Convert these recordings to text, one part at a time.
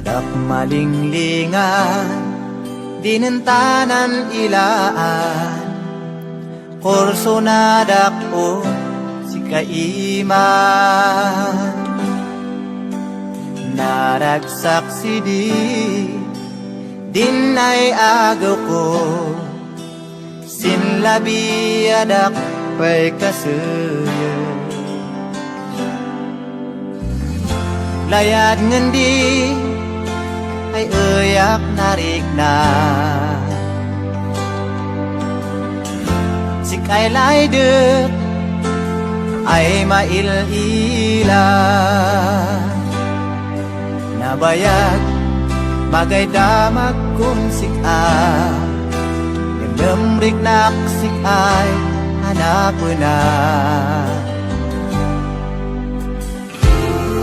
Adak malinglingan, dinentanan ilaan, kurso na dako si kaiman. Naragsak si din ay agaw ko, sinlabi adak pa'y kasuyo. Layad ngendi ay uyak narigna, sikay laydek ay mail-ila. Nabayag magay damag kung sika, yamdamrik naksik ay hanapon na.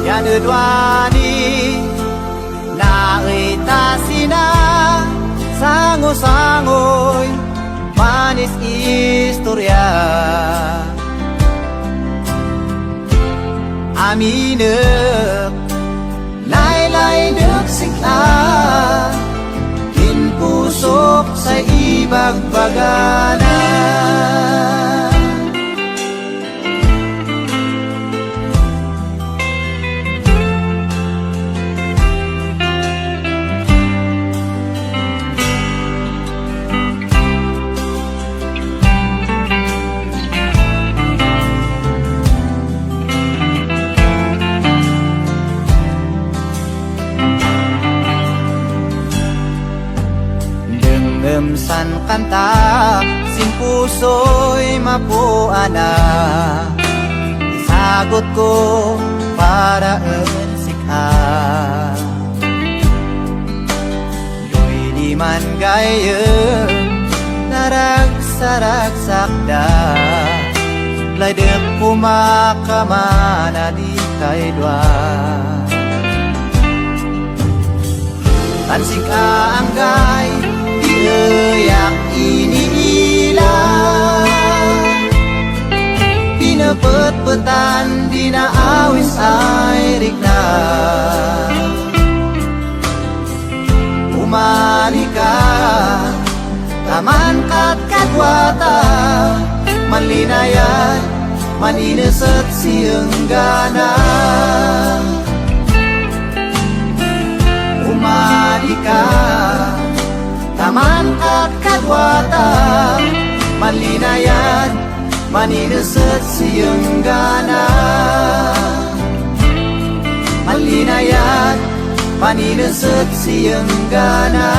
Yan udwani naitasina, sango-sangoy manis istorya. Aminek laylay deksika, pinpusok sa ibagbagana. San kanta, sin puso'y mapuana, isagot ko para ensika. Do'y di man gayem, naragsarak-sakda, laydek pumakamana di kay dua. Tansik anggay yak iniila, pinapet-petan dinaawis ay rikna. Umali ka taman kat kadwata, manlinayan manineset siyeng gana. Umali ka taman at kadwata, manlinayan manineset siyeng gana. Manlinayan manineset siyeng gana.